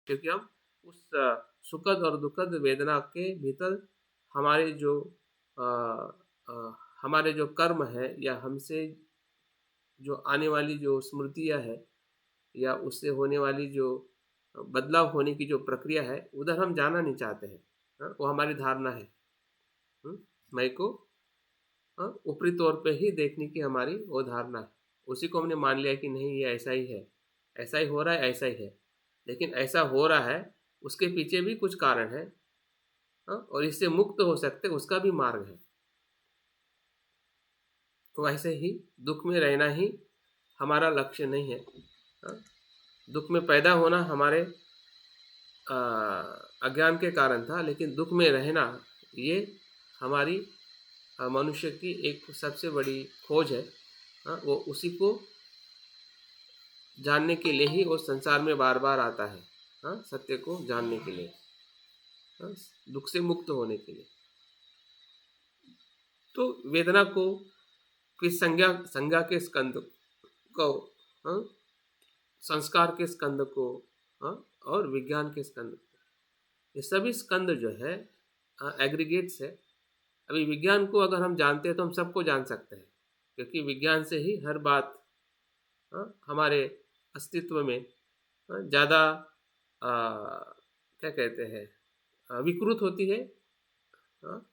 क्योंकि हम उस सुखद और दुखद वेदना के भीतर हमारे जो अ, हमारे जो कर्म है या हमसे जो आने वाली जो स्मृतियाँ है या उससे होने वाली जो बदलाव होने की जो प्रक्रिया है, उधर हम जाना नहीं चाहते हैं। हाँ, वो हमारी धारणा है। मैं को ऊपरी तौर पे ही देखने की हमारी वो धारणा है। उसी को हमने मान लिया कि नहीं, ये ऐसा ही है, ऐसा ही हो रहा है, ऐसा ही है। लेकिन ऐसा हो रहा है, उसके पीछे भी कुछ कारण है। और इससे मुक्त हो सकते उसका भी मार्ग है। तो वैसे ही दुख में रहना ही हमारा लक्ष्य नहीं है। हाँ, दुख में पैदा होना हमारे अज्ञान के कारण था, लेकिन दुख में रहना ये हमारी मनुष्य की एक सबसे बड़ी खोज है। वो उसी को जानने के लिए ही वो संसार में बार बार आता है। सत्य को जानने के लिए, दुख से मुक्त होने के लिए। तो वेदना को किस संज्ञा के स्कंद को, हाँ, संस्कार के स्कंद को, हाँ, और विज्ञान के स्कंद को, ये सभी स्कंद जो है एग्रीगेट्स है। अभी विज्ञान को अगर हम जानते हैं तो हम सबको जान सकते हैं, क्योंकि विज्ञान से ही हर बात हमारे अस्तित्व में ज़्यादा क्या कहते हैं, विकृत होती है,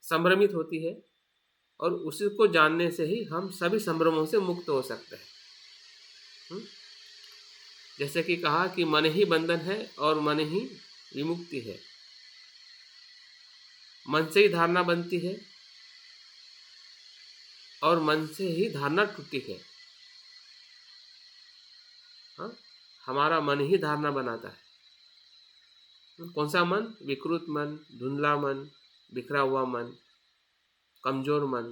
संभ्रमित होती है। और उसी को जानने से ही हम सभी संभ्रमों से मुक्त हो सकते हैं। जैसे कि कहा कि मन ही बंधन है और मन ही विमुक्ति है। मन से ही धारणा बनती है और मन से ही धारणा टूटती है। हमारा मन ही धारणा बनाता है। कौन सा मन? विकृत मन, धुंधला मन, बिखरा हुआ मन, कमजोर मन।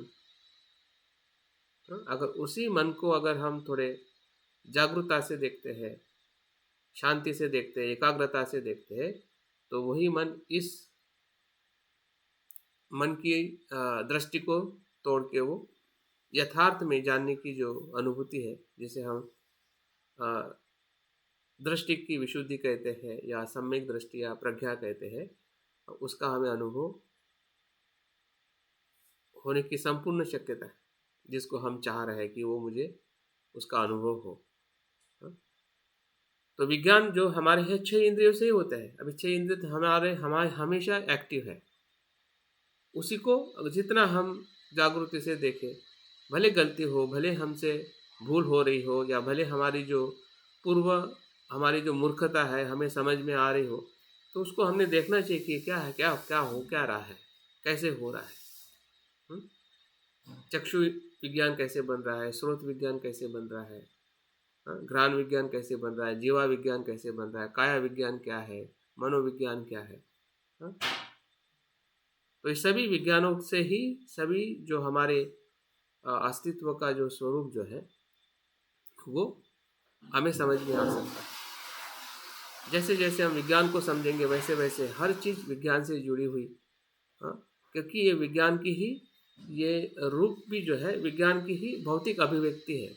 अगर उसी मन को अगर हम थोड़े जागरूकता से देखते हैं, शांति से देखते हैं, एकाग्रता से देखते हैं, तो वही मन इस मन की दृष्टि को तोड़ के वो यथार्थ में जानने की जो अनुभूति है, जिसे हम दृष्टि की विशुद्धि कहते हैं या सम्यक दृष्टि या प्रज्ञा कहते हैं, उसका हमें अनुभव होने की संपूर्ण शक्यता है, जिसको हम चाह रहे हैं कि वो मुझे उसका अनुभव हो। तो विज्ञान जो हमारे है 6 इंद्रियों से ही होता है। अभी 6 इंद्रिय तो हमारे हमेशा एक्टिव है। उसी को जितना हम जागृति से देखें, भले गलती हो, भले हमसे भूल हो रही हो, या भले हमारी जो पूर्व हमारी जो मूर्खता है हमें समझ में आ रही हो, तो उसको हमने देखना चाहिए कि क्या है, क्या रहा है, कैसे हो रहा है। चक्षु विज्ञान कैसे बन रहा है, स्रोत विज्ञान कैसे बन रहा है, घ्राण विज्ञान कैसे बन रहा है, जीवा विज्ञान कैसे बन रहा है, काया विज्ञान क्या है, मनोविज्ञान क्या है। तो इस सभी विज्ञानों से ही सभी जो हमारे अस्तित्व का जो स्वरूप जो है वो हमें समझ में आ सकता है। जैसे जैसे हम विज्ञान को समझेंगे वैसे वैसे हर चीज़ विज्ञान से जुड़ी हुई, क्योंकि ये विज्ञान की ही ये रूप भी जो है विज्ञान की ही भौतिक अभिव्यक्ति है।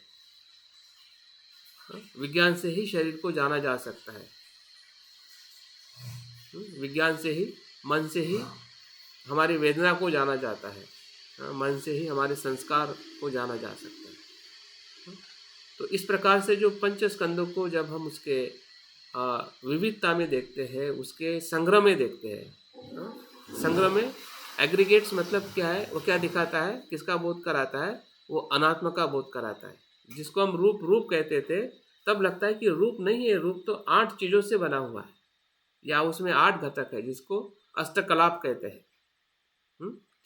विज्ञान से ही शरीर को जाना जा सकता है। विज्ञान से ही, मन से ही हमारी वेदना को जाना जाता है। मन से ही हमारे संस्कार को जाना जा सकता है। तो इस प्रकार से जो पंच स्कंदों को जब हम उसके विविधता में देखते हैं, उसके संग्रह में देखते हैं, संग्रह में एग्रीगेट्स मतलब क्या है, वो क्या दिखाता है, किसका बोध कराता है? वो अनात्मा का बोध कराता है। जिसको हम रूप कहते थे, तब लगता है कि रूप नहीं है, रूप तो 8 चीज़ों से बना हुआ है, या उसमें 8 घटक है, जिसको अष्टकलाप कहते हैं।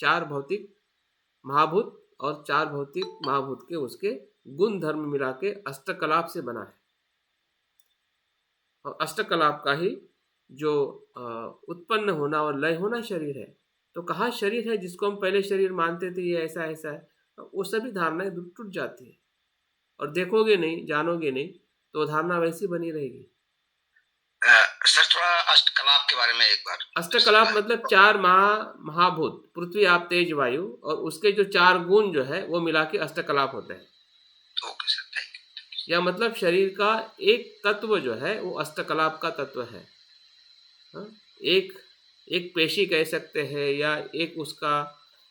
4 भौतिक महाभूत और 4 भौतिक महाभूत के उसके गुण धर्म मिला के अष्टकलाप से बना है। और अष्टकलाप का ही जो उत्पन्न होना और लय होना शरीर है। तो कहाँ शरीर है जिसको हम पहले शरीर मानते थे, ये ऐसा ऐसा है, वो सभी धारणाएं टूट जाती है। और देखोगे नहीं, जानोगे नहीं, तो धारणा वैसी बनी रहेगी। सर थोड़ा अष्टकलाप के बारे में एक बार। अष्टकलाप मतलब 4 महाभूत, पृथ्वी आप तेज वायु, और उसके जो 4 गुण जो है वो मिला के अष्टकलाप होता है। Okay sir, thank you. या मतलब शरीर का एक तत्व जो है वो अष्टकलाप का तत्व है। हाँ, एक एक पेशी कह सकते हैं या एक उसका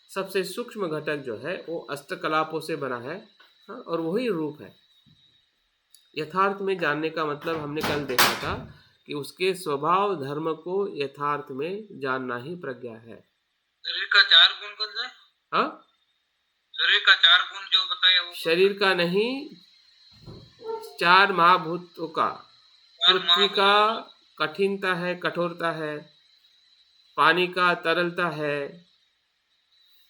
सबसे सूक्ष्म घटक जो है वो अष्टकलापों से बना है। हाँ, और वही रूप है। यथार्थ में जानने का मतलब हमने कल देखा था कि उसके स्वभाव धर्म को यथार्थ में जानना ही प्रज्ञा है। शरीर का 4 गुण कौन सा? हाँ, शरीर का 4 गुण जो बताया वो शरीर का नहीं, 4 महाभूतों का। पृथ्वी का कठिनता है, कठोरता है। पानी का तरलता है।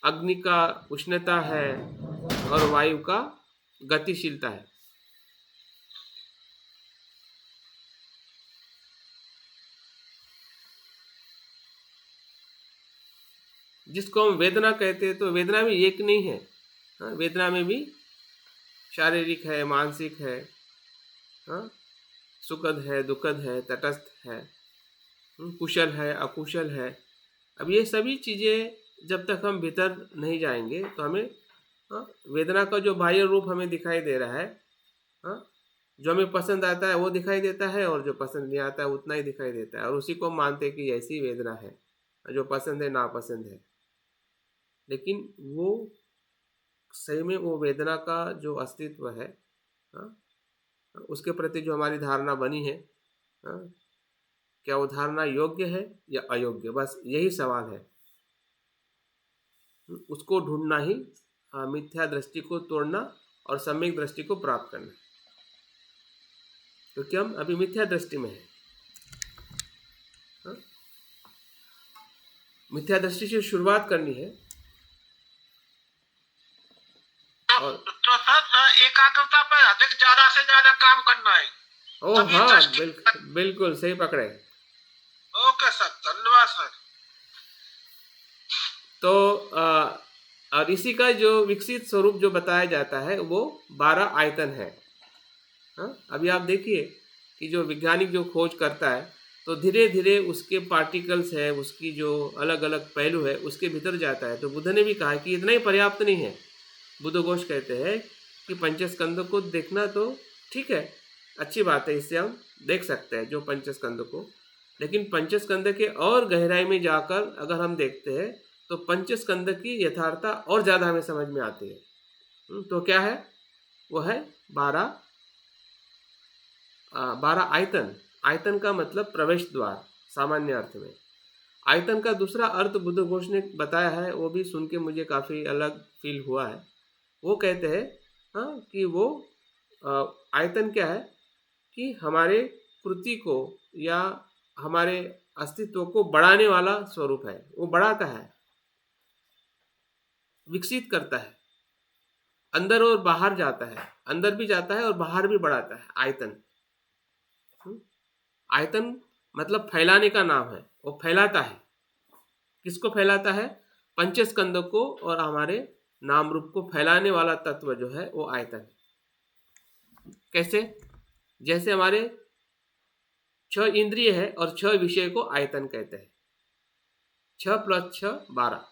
अग्नि का उष्णता है। और वायु का गतिशीलता है। जिसको हम वेदना कहते हैं, तो वेदना भी एक नहीं है। हाँ, वेदना में भी शारीरिक है, मानसिक है, हाँ, सुखद है, दुखद है, तटस्थ है, कुशल है, अकुशल है। अब ये सभी चीज़ें जब तक हम भीतर नहीं जाएंगे तो हमें, हाँ, वेदना का जो बाह्य रूप हमें दिखाई दे रहा है, हाँ, जो हमें पसंद आता है वो दिखाई देता है, और जो पसंद नहीं आता है उतना ही दिखाई देता है, और उसी को हम मानते हैं कि ऐसी वेदना है, जो पसंद है नापसंद है। लेकिन वो सही में वो वेदना का जो अस्तित्व है, हाँ, उसके प्रति जो हमारी धारणा बनी है, हाँ, क्या वो धारणा योग्य है या अयोग्य, बस यही सवाल है। उसको ढूंढना ही, मिथ्या दृष्टि को तोड़ना और सम्यक दृष्टि को प्राप्त करना। क्योंकि हम अभी मिथ्या दृष्टि में है। हाँ? मिथ्या दृष्टि से शुरुआत करनी है। और तो सर एकाग्रता पर अधिक ज्यादा से ज्यादा काम करना है। ओ हाँ, बिल्कुल सही पकड़े। ओके सर, धन्यवाद सर। तो और इसी का जो विकसित स्वरूप जो बताया जाता है वो 12 आयतन है। हाँ, अभी आप देखिए कि जो वैज्ञानिक जो खोज करता है तो धीरे धीरे उसके पार्टिकल्स है, उसकी जो अलग अलग पहलू है उसके भीतर जाता है। तो बुद्ध ने भी कहा कि इतना ही पर्याप्त नहीं है। बुद्ध घोष कहते हैं कि पंचस्कंद को देखना तो ठीक है, अच्छी बात है, इससे हम देख सकते हैं जो पंचस्कंद को, लेकिन पंचस्कंद के और गहराई में जाकर अगर हम देखते हैं तो पंचस्कंद की यथार्थता और ज़्यादा हमें समझ में आती है। तो क्या है वो है 12 आयतन। आयतन का मतलब प्रवेश द्वार सामान्य अर्थ में। आयतन का दूसरा अर्थ बुद्ध घोष ने बताया है, वो भी सुन के मुझे काफ़ी अलग फील हुआ है। वो कहते हैं, हाँ, कि वो आयतन क्या है कि हमारे कृति को या हमारे अस्तित्व को बढ़ाने वाला स्वरूप है। वो बढ़ाता है, विकसित करता है, अंदर और बाहर जाता है, अंदर भी जाता है और बाहर भी बढ़ाता है। आयतन, आयतन मतलब फैलाने का नाम है। वो फैलाता है, किसको फैलाता है? पंचस्कंद को और हमारे नाम रूप को फैलाने वाला तत्व जो है वो आयतन है। कैसे? जैसे हमारे 6 इंद्रिय है और 6 विषय को आयतन कहते हैं। 6 + 6 12,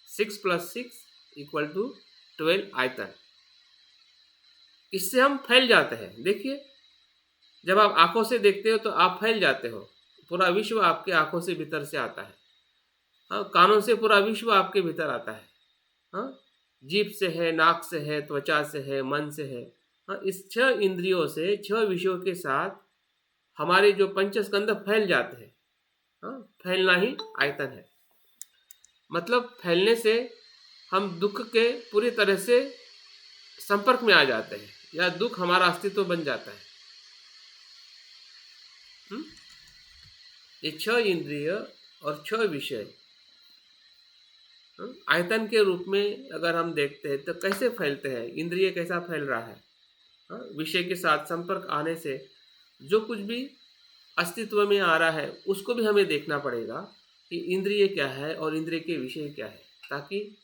6 + 6 = 12 आयतन। इससे हम फैल जाते हैं। देखिए, जब आप आंखों से देखते हो तो आप फैल जाते हो, पूरा विश्व आपके आंखों से भीतर से आता है। हाँ, कानों से पूरा विश्व आपके भीतर आता है। हाँ, जीभ से है, नाक से है, त्वचा से है, मन से है। हाँ, इस 6 इंद्रियों से 6 विषयों के साथ हमारे जो पंचस्कंद फैल जाते हैं। हाँ, फैलना ही आयतन है। मतलब फैलने से हम दुख के पूरी तरह से संपर्क में आ जाते हैं, या दुख हमारा अस्तित्व बन जाता है। ये 6 इंद्रिय और 6 विषय आयतन के रूप में अगर हम देखते हैं तो कैसे फैलते हैं, इंद्रिय कैसा फैल रहा है। विषय के साथ संपर्क आने से जो कुछ भी अस्तित्व में आ रहा है उसको भी हमें देखना पड़ेगा कि इंद्रिय क्या है और इंद्रिय के विषय क्या है, ताकि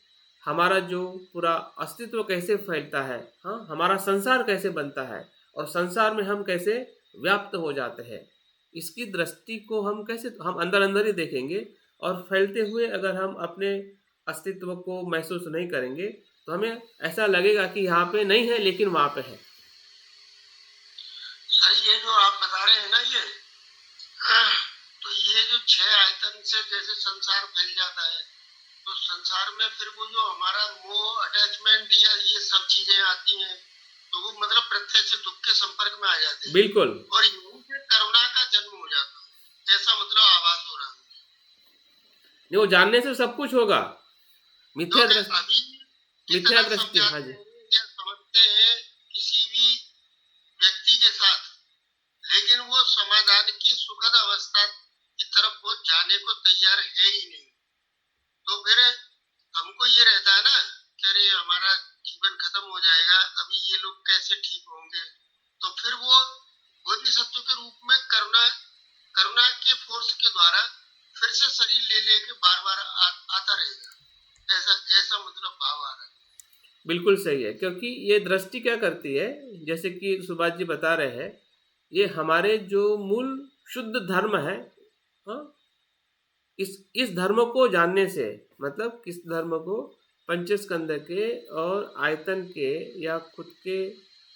हमारा जो पूरा अस्तित्व कैसे फैलता है, हाँ, हमारा संसार कैसे बनता है और संसार में हम कैसे व्याप्त हो जाते हैं, इसकी दृष्टि को हम अंदर अंदर ही देखेंगे। और फैलते हुए अगर हम अपने अस्तित्व को महसूस नहीं करेंगे तो हमें ऐसा लगेगा कि यहाँ पे नहीं है लेकिन वहाँ पे है। सर, ये जो आप बता रहे हैं ना, ये तो छह आयतन से जैसे संसार फैल जाता है, तो संसार में फिर वो जो हमारा मोह, अटैचमेंट या ये सब चीजें आती हैं, तो वो मतलब प्रत्यक्ष दुख के संपर्क में आ जाते हैं। बिल्कुल। और यहीं से करुणा का जन्म हो जाता है, ऐसा मतलब आभास हो रहा है। नहीं, वो जानने से सब कुछ होगा। मिथ्या क्योंकि दृष्टि, अभी मिथ्या इतना दृष्टि। हाँ समझाते जी, हैं या समझते हैं किसी भी व्यक्ति के साथ, लेकिन वो समाधान की सुखद अवस्था की तरफ वो जाने को तैयार है ही नहीं। तो फिर हमको ये रहता है ना कि अरे हमारा जीवन खत्म हो जाएगा, अभी ये लोग कैसे ठीक होंगे। तो फिर वो बोधिसत्व के रूप में करुणा के फोर्स के द्वारा फिर से शरीर ले लेके बार बार आता रहेगा, ऐसा मतलब भाव आ रहा है। बिल्कुल सही है। क्योंकि ये दृष्टि क्या करती है, जैसे कि सुभाष जी बता रहे हैं, ये हमारे जो मूल शुद्ध धर्म है, हाँ, इस धर्म को जानने से, मतलब किस धर्म को, पंचस्कंद के और आयतन के या खुद के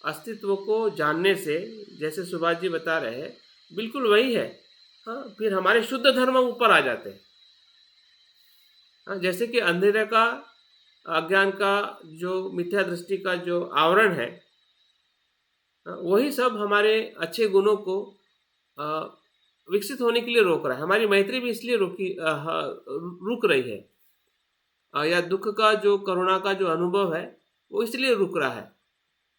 अस्तित्व को जानने से, जैसे सुभाष जी बता रहे हैं, बिल्कुल वही है। हाँ, फिर हमारे शुद्ध धर्म ऊपर आ जाते हैं। हाँ, जैसे कि अंधेरे का, अज्ञान का जो मिथ्या दृष्टि का जो आवरण है, वही सब हमारे अच्छे गुणों को विकसित होने के लिए रोक रहा है। हमारी मैत्री भी इसलिए रुक रही है, या दुख का जो, करुणा का जो अनुभव है, वो इसलिए रुक रहा है।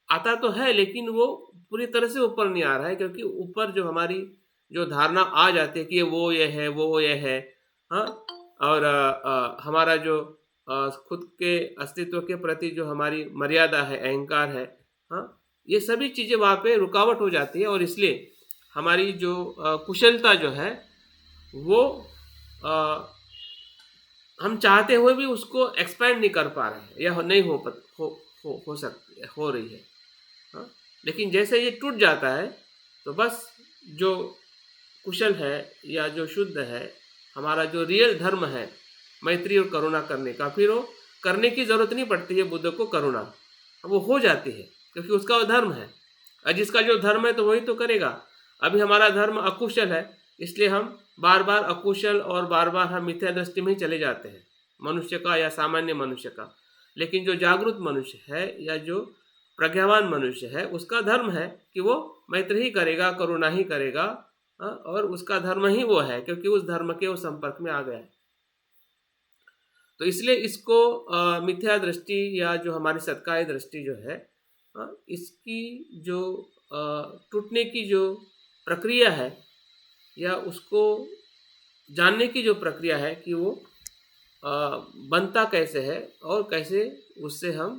आता तो है लेकिन वो पूरी तरह से ऊपर नहीं आ रहा है, क्योंकि ऊपर जो हमारी जो धारणा आ जाती है कि वो ये है, वो ये है, हाँ, और हमारा जो खुद के अस्तित्व के प्रति जो हमारी मर्यादा है, अहंकार है, हाँ, ये सभी चीज़ें वहाँ पे रुकावट हो जाती है। और इसलिए हमारी जो कुशलता जो है वो हम चाहते हुए भी उसको एक्सपैंड नहीं कर पा रहे हैं, या नहीं हो सकती है, हो रही है। हाँ, लेकिन जैसे ये टूट जाता है तो बस जो कुशल है या जो शुद्ध है, हमारा जो रियल धर्म है मैत्री और करुणा करने का, फिर वो करने की ज़रूरत नहीं पड़ती है बुद्ध को करुणा, वो हो जाती है, क्योंकि उसका वो धर्म है। और जिसका जो धर्म है तो वही तो करेगा। अभी हमारा धर्म अकुशल है, इसलिए हम बार बार अकुशल और बार बार हम मिथ्या दृष्टि में ही चले जाते हैं, मनुष्य का या सामान्य मनुष्य का। लेकिन जो जागरूक मनुष्य है या जो प्रज्ञावान मनुष्य है, उसका धर्म है कि वो मैत्री ही करेगा, करुणा ही करेगा, और उसका धर्म ही वो है, क्योंकि उस धर्म के वो संपर्क में आ गया है। तो इसलिए इसको मिथ्या दृष्टि या जो हमारी सत्काय दृष्टि जो है, इसकी जो टूटने की जो प्रक्रिया है, या उसको जानने की जो प्रक्रिया है कि वो बनता कैसे है और कैसे उससे हम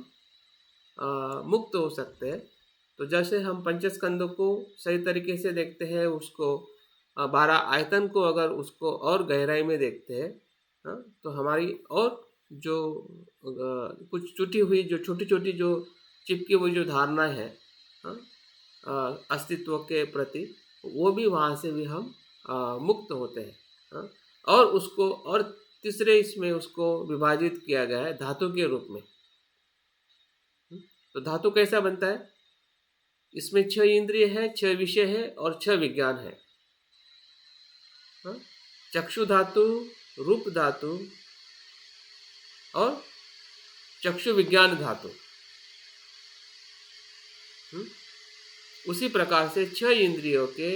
मुक्त हो सकते हैं। तो जैसे हम पंचस्कंदों को सही तरीके से देखते हैं, उसको 12 आयतन को अगर उसको और गहराई में देखते हैं, तो हमारी और जो कुछ टूटी हुई जो छोटी छोटी जो चिपकी हुई जो धारणाएं हैं अस्तित्व के प्रति, वो भी वहाँ से भी हम मुक्त होते हैं। और उसको और तीसरे इसमें उसको विभाजित किया गया है धातु के रूप में। तो धातु कैसा बनता है? इसमें 6 इंद्रिय है, 6 विषय है और 6 विज्ञान है। चक्षु धातु, रूप धातु और चक्षु विज्ञान धातु। उसी प्रकार से 6 इंद्रियों के